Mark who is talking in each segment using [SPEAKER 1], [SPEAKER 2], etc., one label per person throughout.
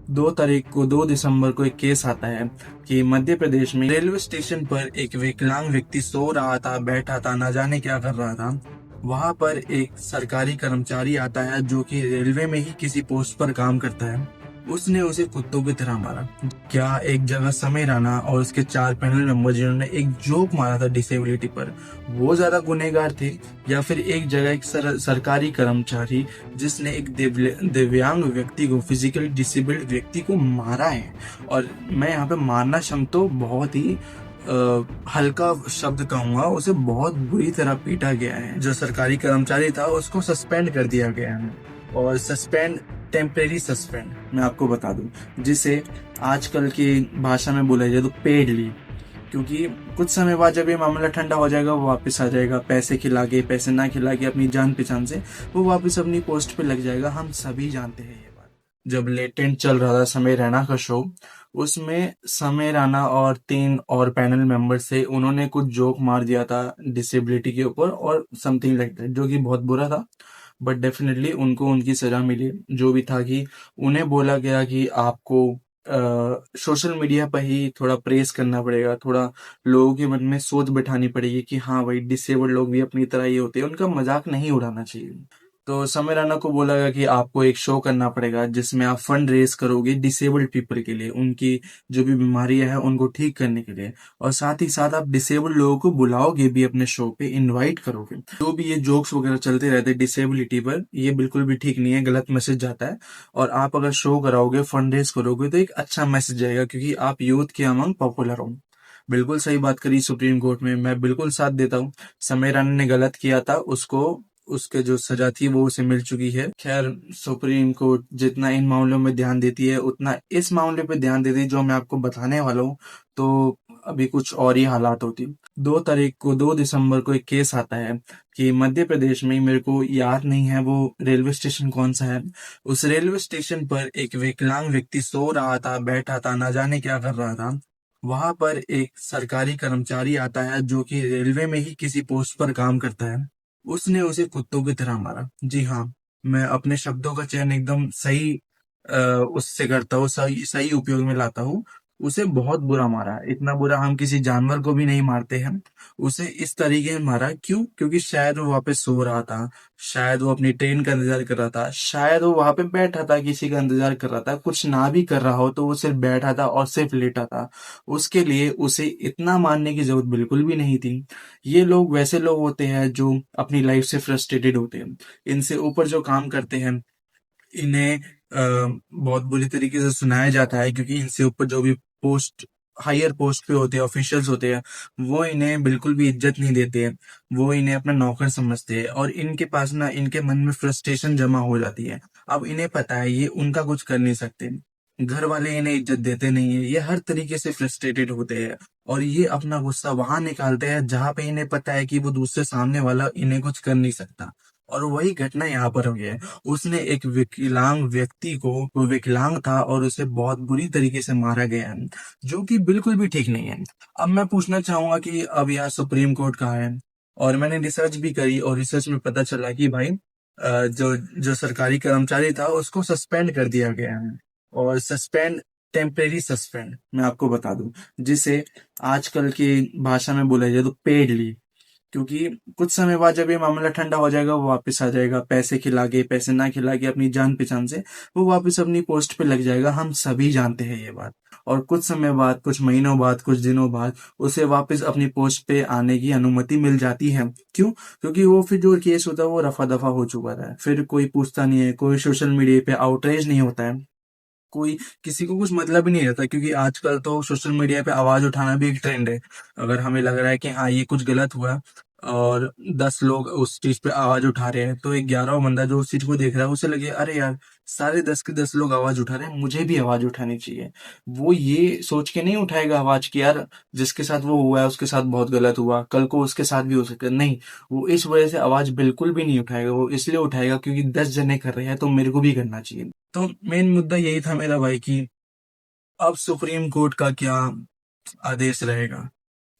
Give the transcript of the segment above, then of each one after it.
[SPEAKER 1] 2 तारीख को 2 दिसंबर को एक केस आता है कि मध्य प्रदेश में रेलवे स्टेशन पर एक विकलांग व्यक्ति सो रहा था, बैठा था, ना जाने क्या कर रहा था। वहां पर एक सरकारी कर्मचारी आता है जो कि रेलवे में ही किसी पोस्ट पर काम करता है। उसने उसे कुत्तों की तरह मारा। क्या एक जगह समय राणा और उसके 4 पैनल मेंबर जिन्होंने एक जोक मारा था डिसेबिलिटी पर, वो ज्यादा गुनहगार थे, या फिर एक जगह एक सरकारी कर्मचारी जिसने एक दिव्यांग व्यक्ति को, फिजिकली डिसेबल्ड व्यक्ति को मारा है। और मैं यहाँ पे मारना शब्द तो बहुत ही हल्का शब्द कहूंगा, उसे बहुत बुरी तरह पीटा गया है। जो सरकारी कर्मचारी था उसको सस्पेंड कर दिया गया है, और सस्पेंड, टेम्परेरी सस्पेंड मैं आपको बता दूं, जिसे आजकल की भाषा में बोला जाए तो पेड लीव। क्योंकि कुछ समय बाद जब ये मामला ठंडा हो जाएगा वो वापस आ जाएगा, पैसे खिला के, पैसे ना खिला के, अपनी जान पहचान से वो वापस अपनी पोस्ट पे लग जाएगा। हम सभी जानते हैं ये बात। जब लेटेंट चल रहा था समय रैना का शो, उसमें समय रैना और 3 और पैनल मेंबर से उन्होंने कुछ जोक मार दिया था डिसेबिलिटी के ऊपर और समथिंग लाइक दैट, जो कि बहुत बुरा था। बट डेफिनेटली उनको उनकी सजा मिली। जो भी था कि उन्हें बोला गया कि आपको सोशल मीडिया पर ही थोड़ा प्रेस करना पड़ेगा, थोड़ा लोगों के मन में सोच बिठानी पड़ेगी कि हाँ भाई, डिसेबल्ड लोग भी अपनी तरह ही होते हैं, उनका मजाक नहीं उड़ाना चाहिए। तो समय राणा को बोला गया कि आपको एक शो करना पड़ेगा जिसमें आप फंड रेज करोगे डिसेबल्ड पीपल के लिए, उनकी जो भी बीमारियां हैं उनको ठीक करने के लिए, और साथ ही साथ आप डिसेबल्ड लोगों को बुलाओगे भी अपने शो पे, इनवाइट करोगे। जो भी ये जोक्स वगैरह चलते रहते हैं डिसेबिलिटी पर, ये बिल्कुल भी ठीक नहीं है, गलत मैसेज जाता है। और आप अगर शो कराओगे, फंड रेज करोगे, तो एक अच्छा मैसेज जाएगा, क्योंकि आप यूथ के अमंग पॉपुलर हो। बिल्कुल सही बात करी सुप्रीम कोर्ट में, मैं बिल्कुल साथ देता हूँ। समय राणा ने गलत किया था, उसको उसके जो सजा थी वो उसे मिल चुकी है। खैर, सुप्रीम कोर्ट जितना इन मामलों में ध्यान देती है उतना इस मामले पे ध्यान देती है जो मैं आपको बताने वाला हूँ, तो अभी कुछ और ही हालात होती। 2 तारीख को 2 दिसंबर को एक केस आता है कि मध्य प्रदेश में, मेरे को याद नहीं है वो रेलवे स्टेशन कौन सा है, उस रेलवे स्टेशन पर एक विकलांग व्यक्ति सो रहा था, बैठा था, ना जाने क्या कर रहा था। वहां पर एक सरकारी कर्मचारी आता है जो कि रेलवे में ही किसी पोस्ट पर काम करता है। उसने उसे कुत्तों की तरह मारा। जी हाँ, मैं अपने शब्दों का चयन एकदम सही उससे करता हूँ, सही सही उपयोग में लाता हूँ। उसे बहुत बुरा मारा, इतना बुरा हम किसी जानवर को भी नहीं मारते हैं। उसे इस तरीके से मारा, क्यों? क्योंकि शायद वो वहां पे सो रहा था, शायद वो अपनी ट्रेन का इंतजार कर रहा था, शायद वो वहां पे बैठा था, किसी का इंतजार कर रहा था, कुछ ना भी कर रहा हो तो वो सिर्फ बैठा था और सिर्फ लेटा था। उसके लिए उसे इतना मारने की जरूरत बिल्कुल भी नहीं थी। ये लोग वैसे लोग होते हैं जो अपनी लाइफ से फ्रस्ट्रेटेड होते हैं। इनसे ऊपर जो काम करते हैं, इन्हें बहुत बुरी तरीके से सुनाया जाता है, क्योंकि इनसे ऊपर जो भी पोस्ट, हायर पोस्ट पे होते हैं, ऑफिशियल्स होते हैं, वो इन्हें बिल्कुल भी इज्जत नहीं देते हैं। वो इन्हें अपना नौकर समझते हैं, और इनके पास ना, इनके मन में फ्रस्ट्रेशन जमा हो जाती है। अब इन्हें पता है ये उनका कुछ कर नहीं सकते, घर वाले इन्हें इज्जत देते नहीं है, ये हर तरीके से फ्रस्ट्रेटेड होते हैं, और ये अपना गुस्सा वहां निकालते हैं जहां पे इन्हें पता है कि वो दूसरे सामने वाला इन्हें कुछ कर नहीं सकता। और वही घटना यहाँ पर हो गया है। उसने एक विकलांग व्यक्ति को, वो विकलांग था, और उसे बहुत बुरी तरीके से मारा गया है, जो कि बिल्कुल भी ठीक नहीं है। अब मैं पूछना चाहूंगा कि अब यहाँ सुप्रीम कोर्ट कहाँ है? और मैंने रिसर्च भी करी, और रिसर्च में पता चला कि भाई, जो जो सरकारी कर्मचारी था उसको सस्पेंड कर दिया गया है। और सस्पेंड, टेम्परेरी सस्पेंड मैं आपको बता दूं, जिसे आजकल की भाषा में बोला जाए तो पेड लीव। क्योंकि कुछ समय बाद जब ये मामला ठंडा हो जाएगा वो वापस आ जाएगा, पैसे खिला के, पैसे ना खिला के, अपनी जान पहचान से वो वापस अपनी पोस्ट पे लग जाएगा। हम सभी जानते हैं ये बात। और कुछ समय बाद, कुछ महीनों बाद, कुछ दिनों बाद उसे वापस अपनी पोस्ट पे आने की अनुमति मिल जाती है। क्यों? क्योंकि वो फिर जो केस होता है वो रफा दफा हो चुका था, फिर कोई पूछता नहीं है, कोई सोशल मीडिया पे आउटरीच नहीं होता है, कोई, किसी को कुछ मतलब ही नहीं रहता। क्योंकि आजकल तो सोशल मीडिया पे आवाज उठाना भी एक ट्रेंड है। अगर हमें लग रहा है कि हाँ ये कुछ गलत हुआ, और 10 लोग उस चीज पे आवाज उठा रहे हैं, तो एक 11वां बंदा जो उस चीज को देख रहा है उसे लगे अरे यार, सारे 10 के 10 लोग आवाज उठा रहे हैं, मुझे भी आवाज उठानी चाहिए। वो ये सोच के नहीं उठाएगा आवाज कि यार जिसके साथ वो हुआ है उसके साथ बहुत गलत हुआ, कल को उसके साथ भी हो सकता है। नहीं, वो इस वजह से आवाज बिल्कुल भी नहीं उठाएगा। वो इसलिए उठाएगा क्योंकि 10 जने कर रहे हैं तो मेरे को भी करना चाहिए। तो मेन मुद्दा यही था मेरा भाई, कि अब सुप्रीम कोर्ट का क्या आदेश रहेगा।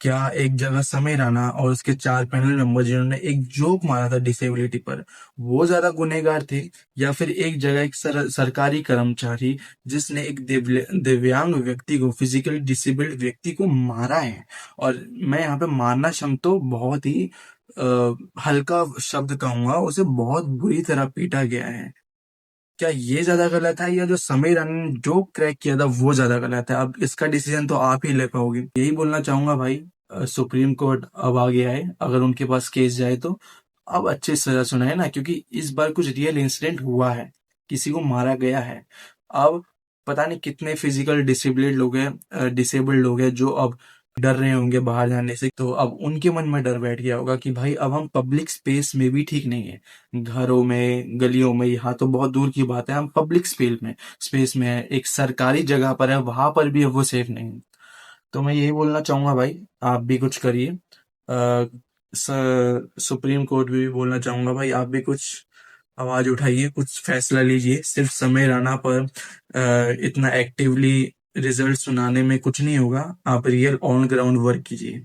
[SPEAKER 1] क्या एक जगह समय राणा और उसके 4 पैनल मेंबर जिन्होंने एक जोक मारा था डिसेबिलिटी पर, वो ज्यादा गुनहगार थे, या फिर एक जगह एक सरकारी कर्मचारी जिसने एक दिव्यांग व्यक्ति को, फिजिकली डिसेबल्ड व्यक्ति को मारा है? और मैं यहाँ पे मारना शब्द तो बहुत ही हल्का शब्द कहूंगा, उसे बहुत बुरी तरह पीटा गया है। क्या ये ज्यादा गलत है, या जो समीर रन ने जो क्रैक किया था वो ज्यादा गलत है? अब इसका डिसीजन तो आप ही ले पाओगे। यही बोलना चाहूंगा भाई, सुप्रीम कोर्ट अब आ गया है, अगर उनके पास केस जाए तो अब अच्छी सजा सुनाए ना, क्योंकि इस बार कुछ रियल इंसिडेंट हुआ है, किसी को मारा गया है। अब पता नहीं कितने फिजिकल डिसेबल्ड लोग हैं जो अब डर रहे होंगे बाहर जाने से, तो अब उनके मन में डर बैठ गया होगा कि भाई अब हम पब्लिक स्पेस में भी ठीक नहीं है, घरों में, गलियों में, यहाँ तो बहुत दूर की बात है, हम पब्लिक स्पेस में है, एक सरकारी जगह पर है, वहां पर भी अब वो सेफ नहीं है। तो मैं यही बोलना चाहूंगा भाई, आप भी कुछ करिए। सुप्रीम कोर्ट भी बोलना चाहूंगा भाई, आप भी कुछ आवाज उठाइए, कुछ फैसला लीजिए। सिर्फ समय राणा पर इतना एक्टिवली रिजल्ट सुनाने में कुछ नहीं होगा, आप रियल ऑन ग्राउंड वर्क कीजिए।